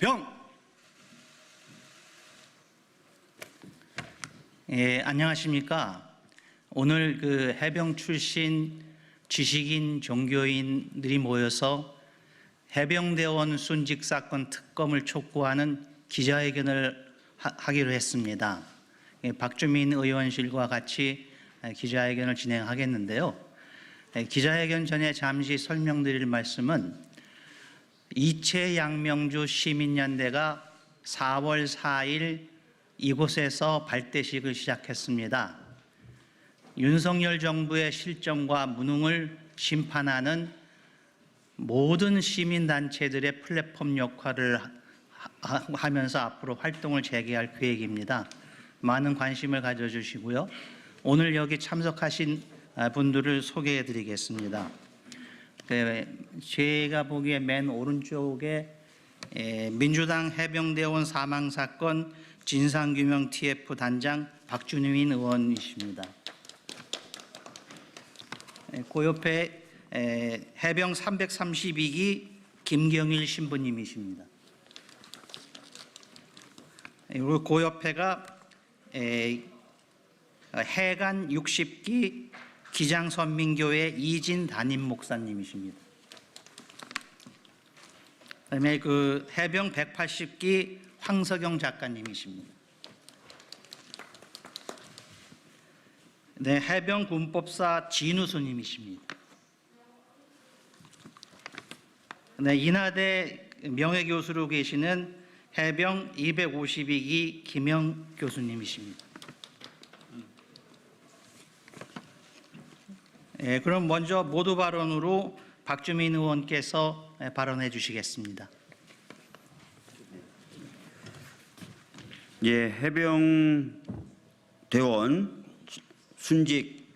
병! 예, 안녕하십니까. 오늘 해병 출신 지식인 종교인들이 모여서 해병대원 순직 사건 특검을 촉구하는 기자회견을 하기로 했습니다. 예, 박주민 의원실과 같이 기자회견을 진행하겠는데요. 기자회견 전에 잠시 설명드릴 말씀은 이채양명주 시민연대가 4월 4일 이곳에서 발대식을 시작했습니다. 윤석열 정부의 실정과 무능을 심판하는 모든 시민단체들의 플랫폼 역할을 하면서 앞으로 활동을 재개할 계획입니다. 많은 관심을 가져주시고요. 오늘 여기 참석하신 분들을 소개해 드리겠습니다. 제가 보기에 맨 오른쪽에 민주당 해병대원 사망사건 진상규명 TF 단장 박준민 의원이십니다. 그 옆에 해병 332기 김경일 신부님이십니다. 그리고 그 옆에가 해관 60기 기장선민교회 이진 담임 목사님이십니다. 그다음에 해병 180기 황석영 작가님이십니다. 네, 해병 군법사 진우수님이십니다. 네, 인하대 명예교수로 계시는 해병 252기 김영 교수님이십니다. 네, 그럼 먼저 모두 발언으로 박주민 의원께서 발언해 주시겠습니다. 예, 해병대원 순직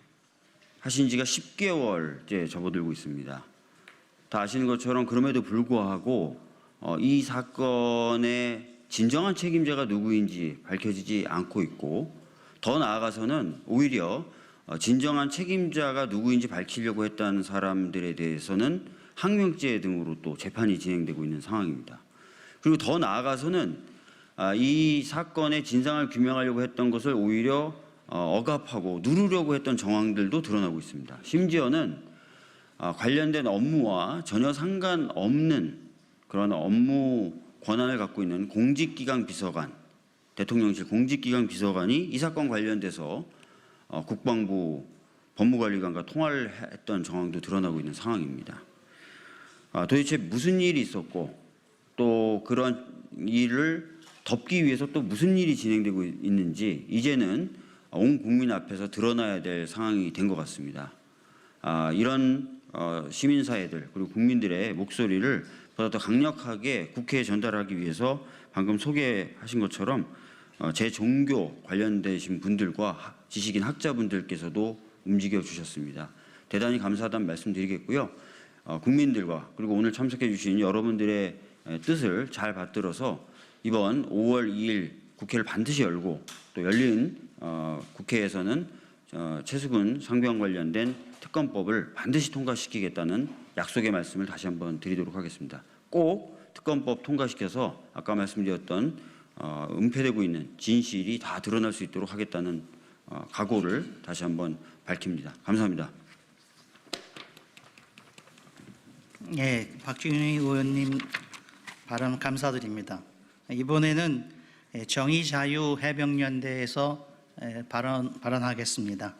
하신 지가 10개월 이제 접어들고 있습니다. 다 아시는 것처럼 그럼에도 불구하고 이 사건의 진정한 책임자가 누구인지 밝혀지지 않고 있고, 더 나아가서는 오히려 진정한 책임자가 누구인지 밝히려고 했다는 사람들에 대해서는 항명죄 등으로 또 재판이 진행되고 있는 상황입니다. 그리고 더 나아가서는 이 사건의 진상을 규명하려고 했던 것을 오히려 억압하고 누르려고 했던 정황들도 드러나고 있습니다. 심지어는 관련된 업무와 전혀 상관없는 그런 업무 권한을 갖고 있는 공직기강 비서관, 대통령실 공직기강 비서관이 이 사건 관련돼서 국방부 법무관리관과 통화를 했던 정황도 드러나고 있는 상황입니다. 도대체 무슨 일이 있었고, 또 그런 일을 덮기 위해서 또 무슨 일이 진행되고 있는지 이제는 온 국민 앞에서 드러나야 될 상황이 된 것 같습니다. 이런 시민사회들 그리고 국민들의 목소리를 보다 더 강력하게 국회에 전달하기 위해서 방금 소개하신 것처럼 제 종교 관련되신 분들과 지식인 학자분들께서도 움직여 주셨습니다. 대단히 감사하다는 말씀드리겠고요. 국민들과 그리고 오늘 참석해 주신 여러분들의 뜻을 잘 받들어서 이번 5월 2일 국회를 반드시 열고, 또 열린 국회에서는 최수근 상병 관련된 특검법을 반드시 통과시키겠다는 약속의 말씀을 다시 한번 드리도록 하겠습니다. 꼭 특검법 통과시켜서 아까 말씀드렸던 은폐되고 있는 진실이 다 드러날 수 있도록 하겠다는 각오를 다시 한번 밝힙니다. 감사합니다. 네, 박준민 의원님 발언 감사드립니다. 이번에는 정의자유해병연대에서 발언하겠습니다.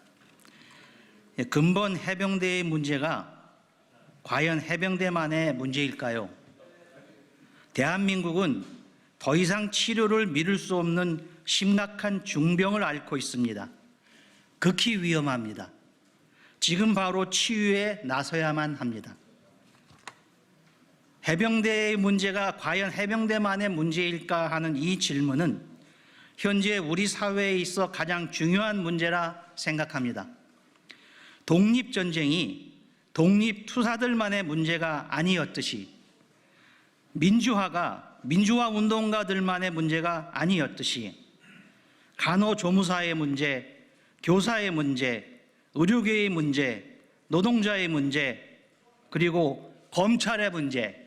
근본 해병대의 문제가 과연 해병대만의 문제일까요? 대한민국은 더 이상 치료를 미룰 수 없는 심각한 중병을 앓고 있습니다. 극히 위험합니다. 지금 바로 치유에 나서야만 합니다. 해병대의 문제가 과연 해병대만의 문제일까 하는 이 질문은 현재 우리 사회에 있어 가장 중요한 문제라 생각합니다. 독립전쟁이 독립투사들만의 문제가 아니었듯이, 민주화 운동가들만의 문제가 아니었듯이, 간호조무사의 문제, 교사의 문제, 의료계의 문제, 노동자의 문제, 그리고 검찰의 문제,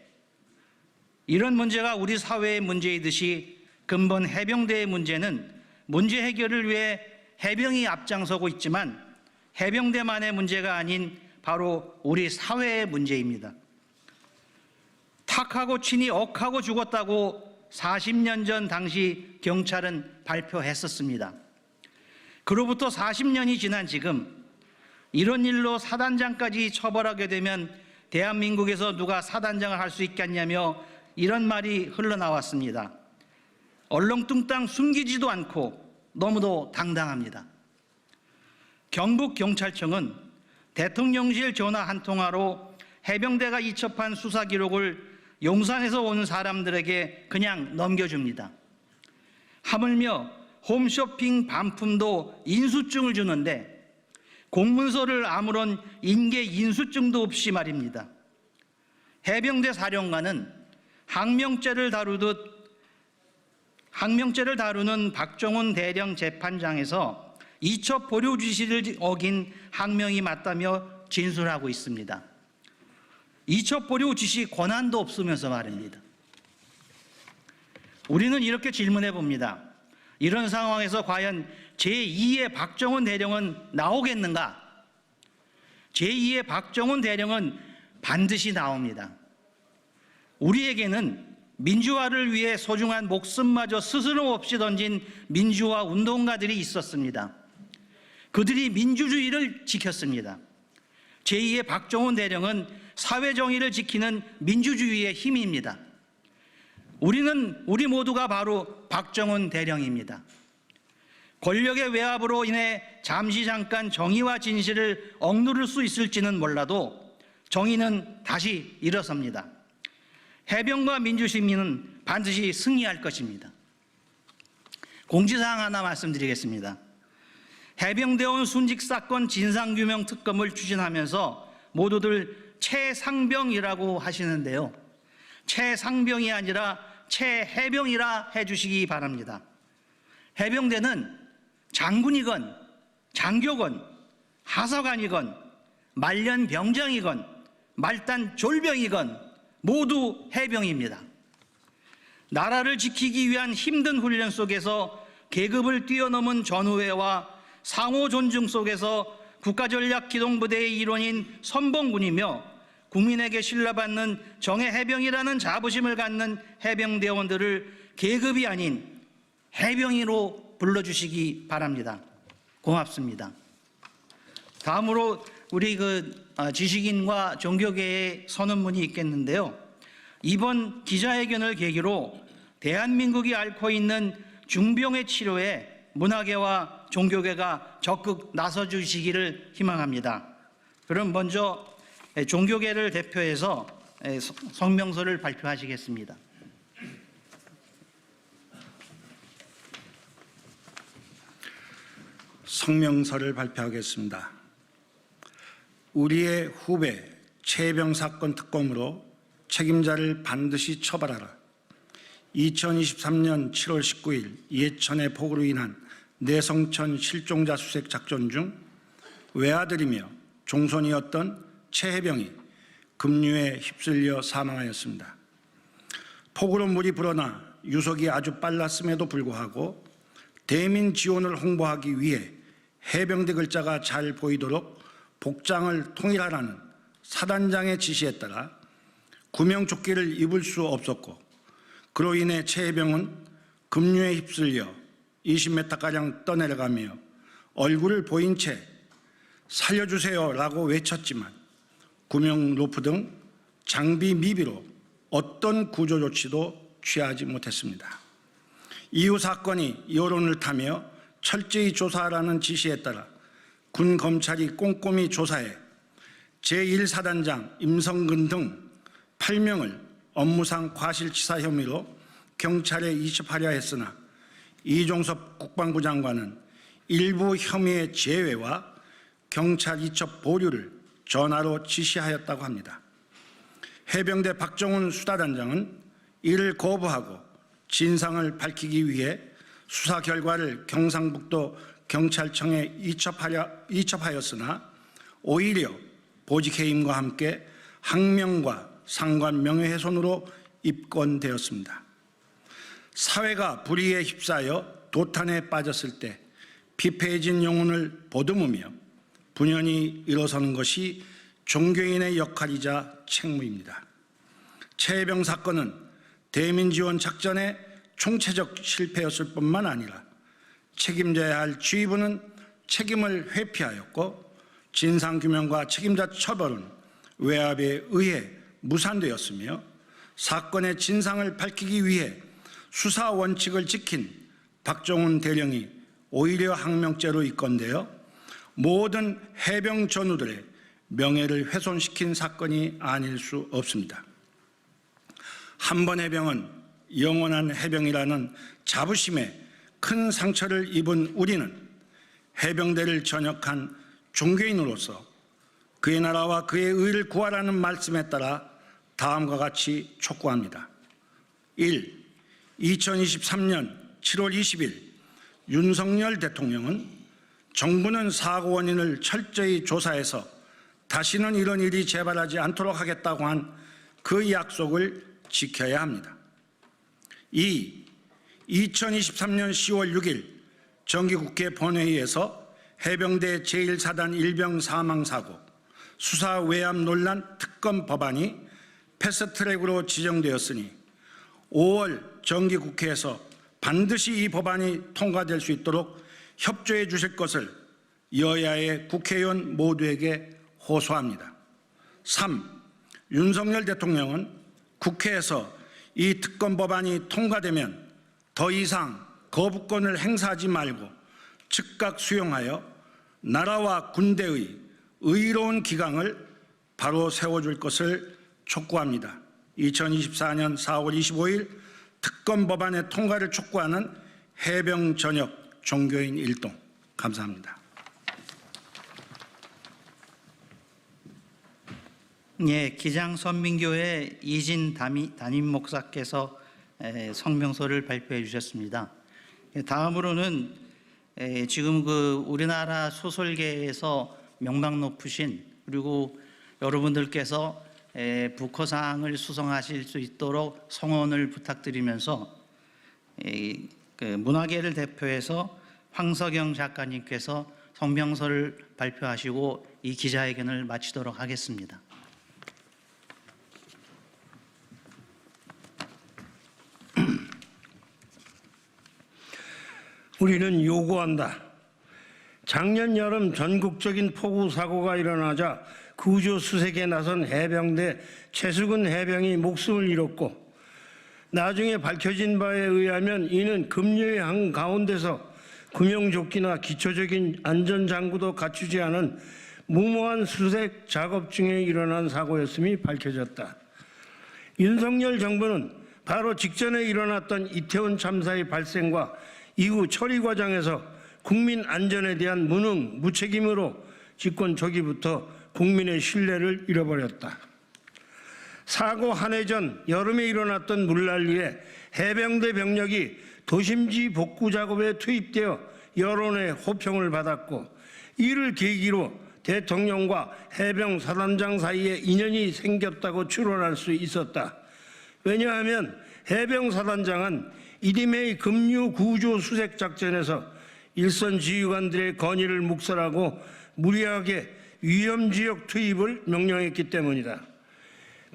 이런 문제가 우리 사회의 문제이듯이 근본 해병대의 문제는 문제 해결을 위해 해병이 앞장서고 있지만 해병대만의 문제가 아닌 바로 우리 사회의 문제입니다. 탁하고 친히 억하고 죽었다고 40년 전 당시 경찰은 발표했었습니다. 그로부터 40년이 지난 지금 이런 일로 사단장까지 처벌하게 되면 대한민국에서 누가 사단장을 할 수 있겠냐며 이런 말이 흘러나왔습니다. 얼렁뚱땅 숨기지도 않고 너무도 당당합니다. 경북경찰청은 대통령실 전화 한 통화로 해병대가 이첩한 수사 기록을 용산에서 온 사람들에게 그냥 넘겨줍니다. 하물며 홈쇼핑 반품도 인수증을 주는데 공문서를 아무런 인계 인수증도 없이 말입니다. 해병대 사령관은 항명죄를 다루는 박정훈 대령 재판장에서 이첩 보류 지시를 어긴 항명이 맞다며 진술하고 있습니다. 이첩 보류 지시 권한도 없으면서 말입니다. 우리는 이렇게 질문해 봅니다. 이런 상황에서 과연 제2의 박정훈 대령은 나오겠는가? 제2의 박정훈 대령은 반드시 나옵니다. 우리에게는 민주화를 위해 소중한 목숨마저 스스럼 없이 던진 민주화 운동가들이 있었습니다. 그들이 민주주의를 지켰습니다. 제2의 박정훈 대령은 사회정의를 지키는 민주주의의 힘입니다. 우리 모두가 바로 박정훈 대령입니다. 권력의 외압으로 인해 잠깐 정의와 진실을 억누를 수 있을지는 몰라도 정의는 다시 일어섭니다. 해병과 민주시민은 반드시 승리할 것입니다. 공지사항 하나 말씀드리겠습니다. 해병대원 순직사건 진상규명 특검을 추진하면서 모두들 최상병이라고 하시는데요. 최상병이 아니라 최해병이라 해주시기 바랍니다. 해병대는 장군이건 장교건 하사관이건 말년병장이건 말단 졸병이건 모두 해병입니다. 나라를 지키기 위한 힘든 훈련 속에서 계급을 뛰어넘은 전우회와 상호 존중 속에서 국가전략기동부대의 일원인 선봉군이며 국민에게 신뢰받는 정예해병이라는 자부심을 갖는 해병대원들을 계급이 아닌 해병이로 불러주시기 바랍니다. 고맙습니다. 다음으로 우리 지식인과 종교계의 선언문이 있겠는데요. 이번 기자회견을 계기로 대한민국이 앓고 있는 중병의 치료에 문화계와 종교계가 적극 나서주시기를 희망합니다. 그럼 먼저 종교계를 대표해서 성명서를 발표하시겠습니다. 성명서를 발표하겠습니다. 우리의 후배 최해병 사건 특검으로 책임자를 반드시 처벌하라. 2023년 7월 19일 예천의 폭우로 인한 내성천 실종자 수색 작전 중 외아들이며 종손이었던 최해병이 급류에 휩쓸려 사망하였습니다. 폭우로 물이 불어나 유속이 아주 빨랐음에도 불구하고 대민 지원을 홍보하기 위해 해병대 글자가 잘 보이도록 복장을 통일하라는 사단장의 지시에 따라 구명조끼를 입을 수 없었고 그로 인해 최해병은 급류에 휩쓸려 20m가량 떠내려가며 얼굴을 보인 채 살려주세요라고 외쳤지만 구명 로프 등 장비 미비로 어떤 구조 조치도 취하지 못했습니다. 이후 사건이 여론을 타며 철저히 조사하라는 지시에 따라 군 검찰이 꼼꼼히 조사해 제1사단장 임성근 등 8명을 업무상 과실치사 혐의로 경찰에 이첩하려 했으나 이종섭 국방부 장관은 일부 혐의의 제외와 경찰 이첩 보류를 전화로 지시하였다고 합니다. 해병대 박정훈 수사단장은 이를 거부하고 진상을 밝히기 위해 수사 결과를 경상북도 경찰청에 이첩하였으나 오히려 보직해임과 함께 항명과 상관 명예훼손으로 입건되었습니다. 사회가 불의에 휩싸여 도탄에 빠졌을 때 피폐해진 영혼을 보듬으며 분연히 일어서는 것이 종교인의 역할이자 책무입니다. 최해병 사건은 대민지원 작전의 총체적 실패였을 뿐만 아니라 책임져야 할 지휘부는 책임을 회피하였고 진상규명과 책임자 처벌은 외압에 의해 무산되었으며 사건의 진상을 밝히기 위해 수사 원칙을 지킨 박정훈 대령이 오히려 항명죄로 입건되어 모든 해병 전우들의 명예를 훼손시킨 사건이 아닐 수 없습니다. 한 번 해병은 영원한 해병이라는 자부심에 큰 상처를 입은 우리는 해병대를 전역한 종교인으로서 그의 나라와 그의 의를 구하라는 말씀에 따라 다음과 같이 촉구합니다. 1. 2023년 7월 20일 윤석열 대통령은 정부는 사고 원인을 철저히 조사해서 다시는 이런 일이 재발하지 않도록 하겠다고 한 그 약속을 지켜야 합니다. 2. 2023년 10월 6일 정기국회 본회의에서 해병대 제1사단 일병 사망 사고, 수사 외압 논란 특검 법안이 패스트트랙으로 지정되었으니 5월 정기국회에서 반드시 이 법안이 통과될 수 있도록 협조해 주실 것을 여야의 국회의원 모두에게 호소합니다. 3. 윤석열 대통령은 국회에서 이 특검 법안이 통과되면 더 이상 거부권을 행사하지 말고 즉각 수용하여 나라와 군대의 의로운 기강을 바로 세워줄 것을 촉구합니다. 2024년 4월 25일 특검 법안의 통과를 촉구하는 해병 전역 종교인 일동. 감사합니다. 예, 기장선민교회 이진 담임 목사께서 성명서를 발표해 주셨습니다. 다음으로는 지금 그 우리나라 소설계에서 명망 높으신, 그리고 여러분들께서 부커상을 수상하실 수 있도록 성원을 부탁드리면서 그 문화계를 대표해서 황석영 작가님께서 성명서를 발표하시고 이 기자회견을 마치도록 하겠습니다. 우리는 요구한다. 작년 여름 전국적인 폭우 사고가 일어나자 구조 수색에 나선 해병대 최수근 해병이 목숨을 잃었고, 나중에 밝혀진 바에 의하면 이는 급류의 한가운데서 구명조끼나 기초적인 안전장구도 갖추지 않은 무모한 수색 작업 중에 일어난 사고였음이 밝혀졌다. 윤석열 정부는 바로 직전에 일어났던 이태원 참사의 발생과 이후 처리 과정에서 국민 안전에 대한 무능, 무책임으로 집권 초기부터 국민의 신뢰를 잃어버렸다. 사고 한 해 전 여름에 일어났던 물난리에 해병대 병력이 도심지 복구 작업에 투입되어 여론의 호평을 받았고, 이를 계기로 대통령과 해병 사단장 사이에 인연이 생겼다고 추론할 수 있었다. 왜냐하면 해병 사단장은 이듬해의 급류 구조 수색 작전에서 일선 지휘관들의 건의를 묵살하고 무리하게 위험지역 투입을 명령했기 때문이다.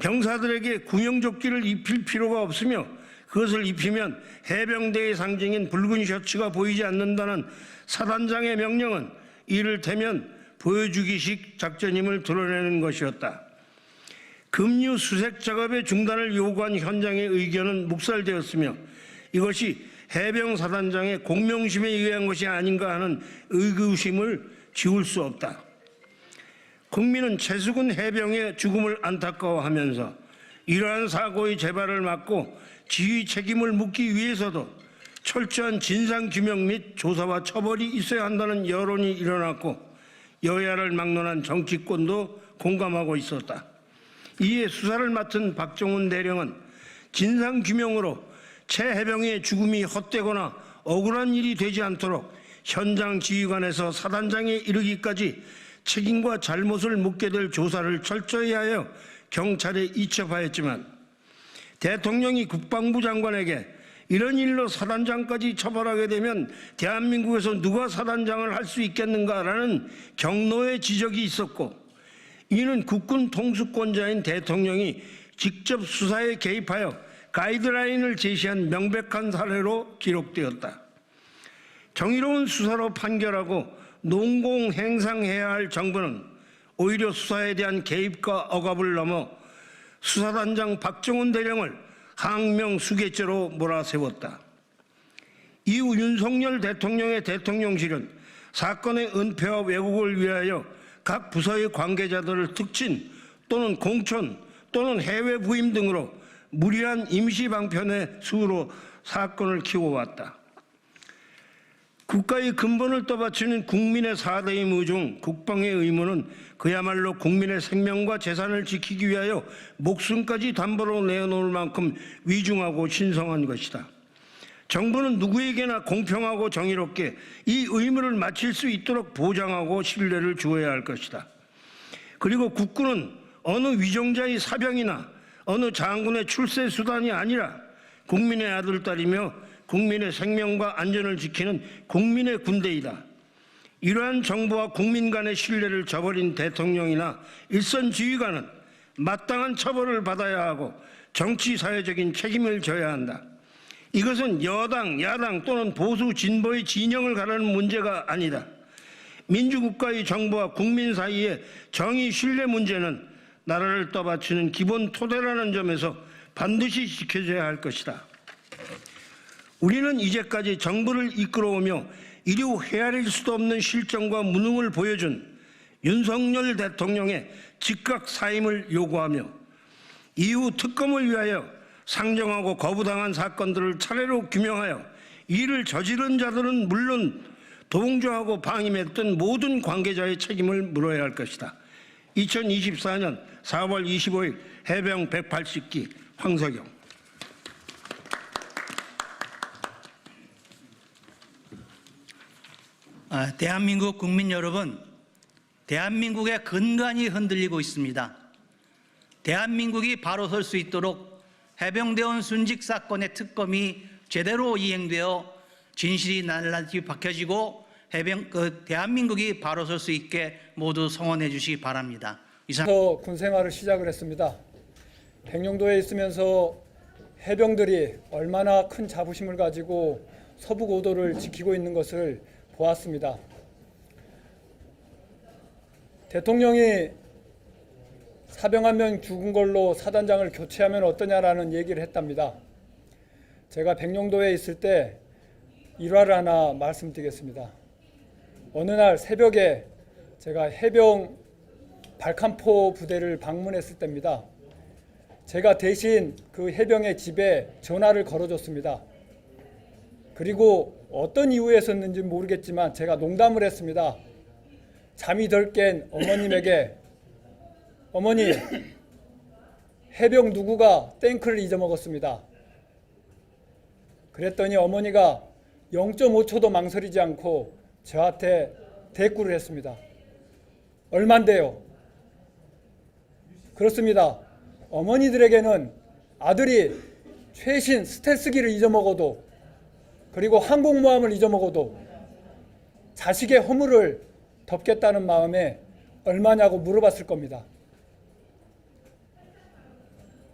병사들에게 구명조끼를 입힐 필요가 없으며 그것을 입히면 해병대의 상징인 붉은 셔츠가 보이지 않는다는 사단장의 명령은 이를테면 보여주기식 작전임을 드러내는 것이었다. 급류 수색 작업의 중단을 요구한 현장의 의견은 묵살되었으며 이것이 해병 사단장의 공명심에 의한 것이 아닌가 하는 의구심을 지울 수 없다. 국민은 최수근 해병의 죽음을 안타까워하면서 이러한 사고의 재발을 막고 지휘 책임을 묻기 위해서도 철저한 진상규명 및 조사와 처벌이 있어야 한다는 여론이 일어났고, 여야를 막론한 정치권도 공감하고 있었다. 이에 수사를 맡은 박정훈 대령은 진상규명으로 최 해병의 죽음이 헛되거나 억울한 일이 되지 않도록 현장 지휘관에서 사단장에 이르기까지 책임과 잘못을 묻게 될 조사를 철저히 하여 경찰에 이첩하였지만, 대통령이 국방부 장관에게 이런 일로 사단장까지 처벌하게 되면 대한민국에서 누가 사단장을 할 수 있겠는가라는 경로의 지적이 있었고, 이는 국군 통수권자인 대통령이 직접 수사에 개입하여 가이드라인을 제시한 명백한 사례로 기록되었다. 정의로운 수사로 판결하고 농공행상해야 할 정부는 오히려 수사에 대한 개입과 억압을 넘어 수사단장 박정훈 대령을 항명수괴죄로 몰아세웠다. 이후 윤석열 대통령의 대통령실은 사건의 은폐와 왜곡을 위하여 각 부서의 관계자들을 특친 또는 공천 또는 해외 부임 등으로 무리한 임시방편의 수로 사건을 키워왔다. 국가의 근본을 떠받치는 국민의 4대 의무 중 국방의 의무는 그야말로 국민의 생명과 재산을 지키기 위하여 목숨까지 담보로 내놓을 만큼 위중하고 신성한 것이다. 정부는 누구에게나 공평하고 정의롭게 이 의무를 마칠 수 있도록 보장하고 신뢰를 주어야 할 것이다. 그리고 국군은 어느 위정자의 사병이나 어느 장군의 출세 수단이 아니라 국민의 아들, 딸이며 국민의 생명과 안전을 지키는 국민의 군대이다. 이러한 정부와 국민 간의 신뢰를 저버린 대통령이나 일선 지휘관은 마땅한 처벌을 받아야 하고 정치 사회적인 책임을 져야 한다. 이것은 여당, 야당 또는 보수, 진보의 진영을 가르는 문제가 아니다. 민주국가의 정부와 국민 사이의 정의 신뢰 문제는 나라를 떠받치는 기본 토대라는 점에서 반드시 지켜져야 할 것이다. 우리는 이제까지 정부를 이끌어오며 이루 헤아릴 수도 없는 실정과 무능을 보여준 윤석열 대통령의 즉각 사임을 요구하며 이후 특검을 위하여 상정하고 거부당한 사건들을 차례로 규명하여 이를 저지른 자들은 물론 동조하고 방임했던 모든 관계자의 책임을 물어야 할 것이다. 2024년 4월 25일 해병 180기 황석영. 대한민국 국민 여러분, 대한민국의 근간이 흔들리고 있습니다. 대한민국이 바로 설 수 있도록 해병대원 순직 사건의 특검이 제대로 이행되어 진실이 날라지 밝혀지고 대한민국이 바로 설 수 있게 모두 성원해 주시기 바랍니다. 이상. 군 생활을 시작을 했습니다. 백령도에 있으면서 해병들이 얼마나 큰 자부심을 가지고 서부고도를 지키고 있는 것을 보았습니다. 대통령이 사병 한 명 죽은 걸로 사단장을 교체하면 어떠냐라는 얘기를 했답니다. 제가 백령도에 있을 때 일화를 하나 말씀드리겠습니다. 어느 날 새벽에 제가 해병 발칸포 부대를 방문했을 때입니다. 제가 대신 그 해병의 집에 전화를 걸어줬습니다. 그리고 어떤 이유에서였는지 모르겠지만 제가 농담을 했습니다. 잠이 덜 깬 어머님에게 어머니, 해병 누구가 탱크를 잊어먹었습니다. 그랬더니 어머니가 0.5초도 망설이지 않고 저한테 대꾸를 했습니다. 얼만데요? 그렇습니다. 어머니들에게는 아들이 최신 스텔스기를 잊어먹어도 그리고 항공모함을 잊어먹어도 자식의 허물을 덮겠다는 마음에 얼마냐고 물어봤을 겁니다.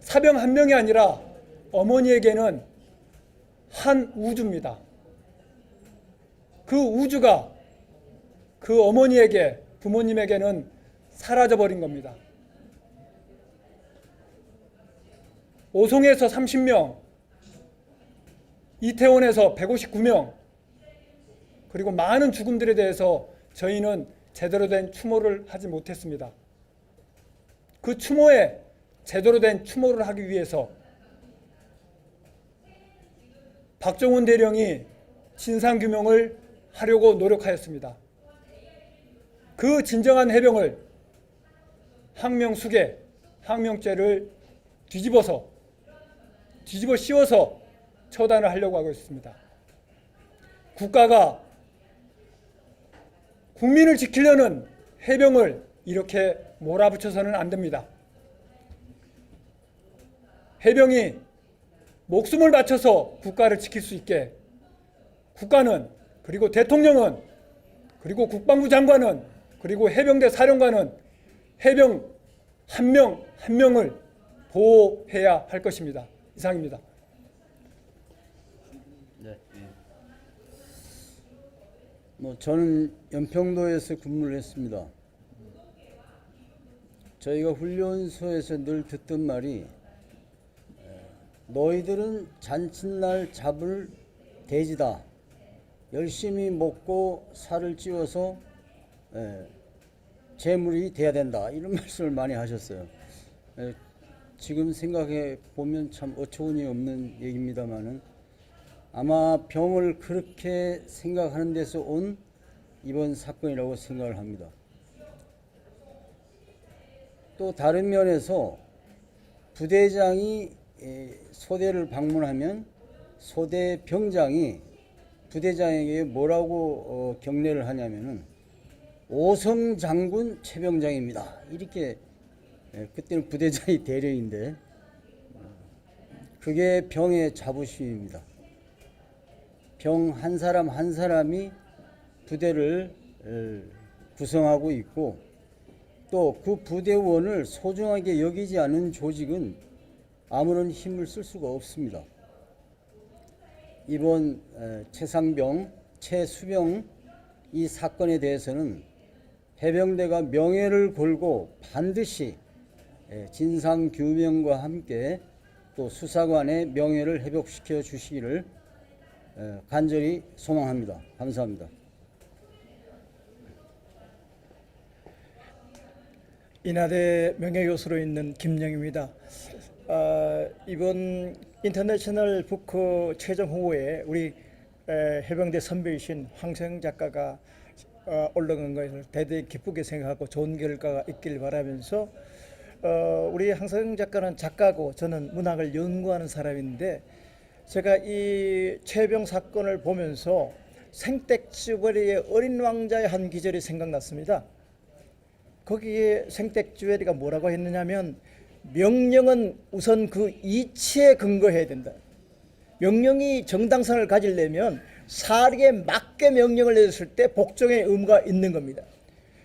사병 한 명이 아니라 어머니에게는 한 우주입니다. 그 우주가 그 어머니에게, 부모님에게는 사라져버린 겁니다. 오송에서 30명, 이태원에서 159명, 그리고 많은 죽음들에 대해서 저희는 제대로 된 추모를 하지 못했습니다. 그 추모에 제대로 된 추모를 하기 위해서 박정훈 대령이 진상규명을 하려고 노력하였습니다. 그 진정한 해병을 항명수괴, 항명죄를 뒤집어 씌워서 처단을 하려고 하고 있습니다. 국가가 국민을 지키려는 해병을 이렇게 몰아붙여서는 안 됩니다. 해병이 목숨을 바쳐서 국가를 지킬 수 있게 국가는, 그리고 대통령은, 그리고 국방부 장관은, 그리고 해병대 사령관은 해병 한 명 한 명을 보호해야 할 것입니다. 이상입니다. 저는 연평도에서 근무를 했습니다. 저희가 훈련소에서 늘 듣던 말이 너희들은 잔칫날 잡을 돼지다. 열심히 먹고 살을 찌워서 재물이 돼야 된다. 이런 말씀을 많이 하셨어요. 지금 생각해 보면 참 어처구니 없는 얘기입니다만은 아마 병을 그렇게 생각하는 데서 온 이번 사건이라고 생각을 합니다. 또 다른 면에서 부대장이 소대를 방문하면 소대 병장이 부대장에게 뭐라고 경례를 하냐면은 오성 장군 최병장입니다. 이렇게 그때는 부대장이 대령인데 그게 병의 자부심입니다. 병 한 사람 한 사람이 부대를 구성하고 있고 또 그 부대원을 소중하게 여기지 않은 조직은 아무런 힘을 쓸 수가 없습니다. 이번 최상병, 최수병 이 사건에 대해서는 해병대가 명예를 걸고 반드시 진상규명과 함께 또 수사관의 명예를 회복시켜 주시기를 간절히 소망합니다. 감사합니다. 인하대 명예교수로 있는 김영입니다. 이번 인터내셔널 부크 최종 후보에 우리 해병대 선배이신 황소영 작가가 올라간 것을 대단히 기쁘게 생각하고 좋은 결과가 있길 바라면서 우리 황소영 작가는 작가고 저는 문학을 연구하는 사람인데 제가 이 최병 사건을 보면서 생텍쥐베리의 어린 왕자의 한 기절이 생각났습니다. 거기에 생텍쥐베리가 뭐라고 했느냐면 명령은 우선 그 이치에 근거해야 된다. 명령이 정당성을 가지려면 사리에 맞게 명령을 내렸을 때 복종의 의무가 있는 겁니다.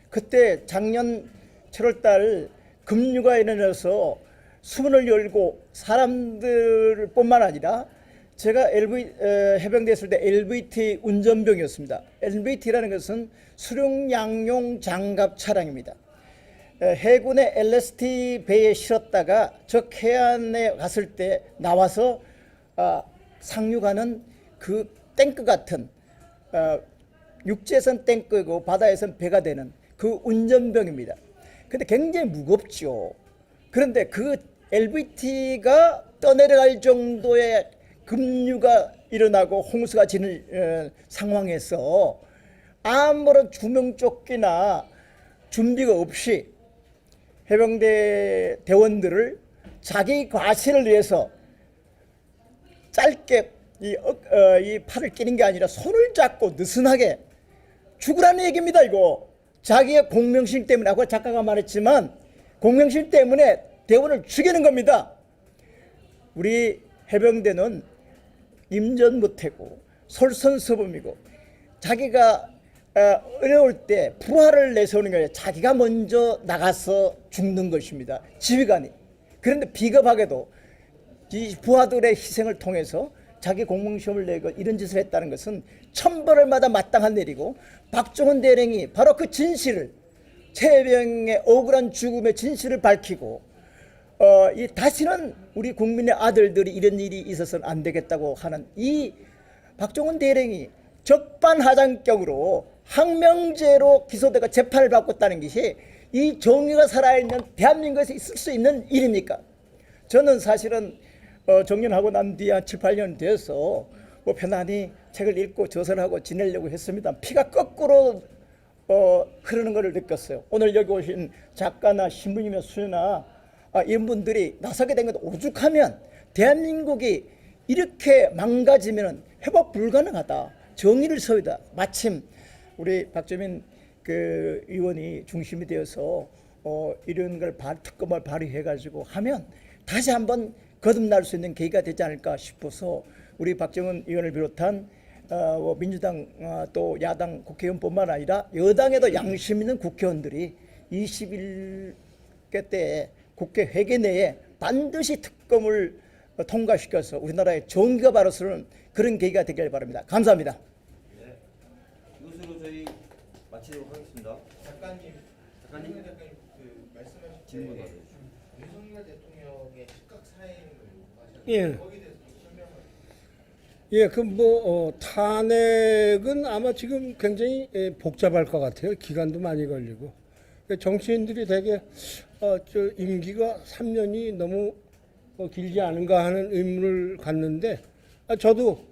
그때 작년 7월달 급류가 일어나서 수문을 열고 사람들 뿐만 아니라 제가 해병대 있을 때 LVT 운전병이었습니다. LVT라는 것은 수륙 양용 장갑 차량입니다. 해군의 LST 배에 실었다가 적 해안에 갔을 때 나와서 상륙하는 그 탱크 같은 육지에선 탱크고 바다에선 배가 되는 그 운전병입니다. 근데 굉장히 무겁죠. 그런데 그 LVT가 떠내려갈 정도의 급류가 일어나고 홍수가 지는 상황에서 아무런 구명조끼나 준비가 없이 해병대 대원들을 자기 과시를 위해서 짧게 이 팔을 끼는 게 아니라 손을 잡고 느슨하게 죽으라는 얘기입니다. 이거 자기의 공명심 때문에, 아까 작가가 말했지만 공명심 때문에 대원을 죽이는 겁니다. 우리 해병대는 임전무태고 솔선수범이고 자기가 어려울 때 부하를 내세우는 게 아니라 자기가 먼저 나가서 죽는 것입니다. 지휘관이. 그런데 비겁하게도 이 부하들의 희생을 통해서 자기 공명시험을 내고 이런 짓을 했다는 것은 천벌을 마다 마땅한 일이고 박정훈 대령이 바로 그 진실을 최병의 억울한 죽음의 진실을 밝히고 다시는 우리 국민의 아들들이 이런 일이 있어서는 안 되겠다고 하는 이 박정훈 대령이 적반하장격으로 항명죄로 기소되고 재판을 받았다는 것이 이 정의가 살아있는 대한민국에서 있을 수 있는 일입니까? 저는 사실은 정년하고 난 뒤에 한 7, 8년 돼서 뭐 편안히 책을 읽고 저서하고 지내려고 했습니다. 피가 거꾸로 흐르는 것을 느꼈어요. 오늘 여기 오신 작가나 신부님의 수요나 이런 분들이 나서게 된 것도 오죽하면 대한민국이 이렇게 망가지면 회복 불가능하다. 정의를 서이다. 마침 우리 박주민 그 의원이 중심이 되어서 이런 걸 특검을 발의해가지고 하면 다시 한번 거듭날 수 있는 계기가 되지 않을까 싶어서 우리 박정은 의원을 비롯한 민주당 또 야당 국회의원뿐만 아니라 여당에도 양심 있는 국회의원들이 21개 때 국회 회계 내에 반드시 특검을 통과시켜서 우리나라의 정의가 바로 서는 그런 계기가 되길 바랍니다. 감사합니다. 이것으로 저희 마치도록 하겠습니다. 작가님 말씀하실 질문 때 받아주시죠. 윤석열 대통령의 즉각 사행을 하셨는데 예. 거기에 대해서 좀 설명을. 예, 그 뭐 탄핵은 아마 지금 굉장히 복잡할 것 같아요. 기간도 많이 걸리고 정치인들이 되게 저 임기가 3년이 너무 길지 않은가 하는 의문을 갖는데 저도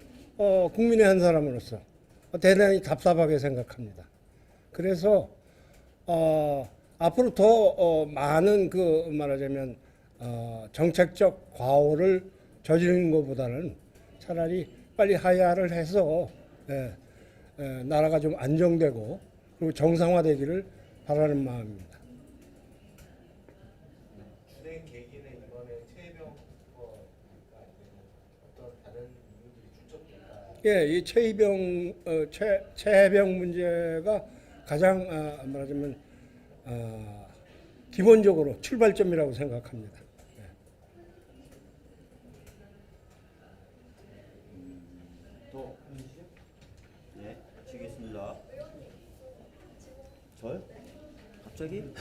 국민의 한 사람으로서 대단히 답답하게 생각합니다. 그래서 앞으로 더 많은 그 말하자면 정책적 과오를 저지르는 것보다는 차라리 빨리 하야를 해서 나라가 좀 안정되고 그리고 정상화되기를 바라는 마음입니다. 주된 계기는 이번에 최혜병 거가 아니면 어떤 다른 이유들이 출적될까? 예, 이 최혜병 문제가 가장 말하자면 기본적으로 출발점이라고 생각합니다. 더 해주시죠. 네, 마치겠습니다. 저요? 갑자기? 민주당이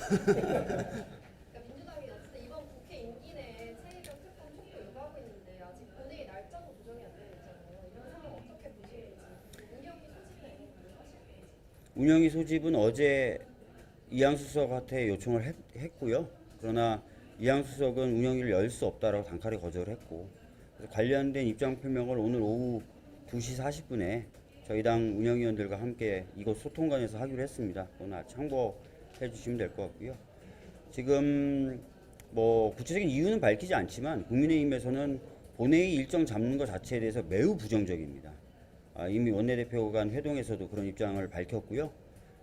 어쨌든 이번 국회 임기 내에 최혜병 특검 속도 요구하고 있는데 아직 본회의 날짜도 조정이 안 되고 있잖아요. 이런 상황 어떻게 보시는지 운영위 소집은 어제 이양수 수석한테 요청을 했고요. 그러나 이양수 수석은 운영위를 열 수 없다라고 단칼에 거절을 했고, 그래서 관련된 입장 표명을 오늘 오후 2시 40분에 저희 당 운영위원들과 함께 이곳 소통관에서 하기로 했습니다. 오늘 참고해 주시면 될 것 같고요. 지금 뭐 구체적인 이유는 밝히지 않지만 국민의힘에서는 본회의 일정 잡는 것 자체에 대해서 매우 부정적입니다. 이미 원내대표 간 회동에서도 그런 입장을 밝혔고요.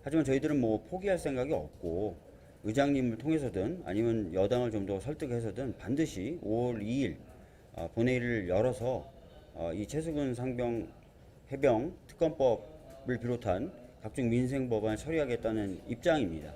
하지만 저희들은 뭐 포기할 생각이 없고 의장님을 통해서든 아니면 여당을 좀 더 설득해서든 반드시 5월 2일 본회의를 열어서 이 최수근 상병 해병 특검법을 비롯한 각종 민생 법안을 처리하겠다는 입장입니다.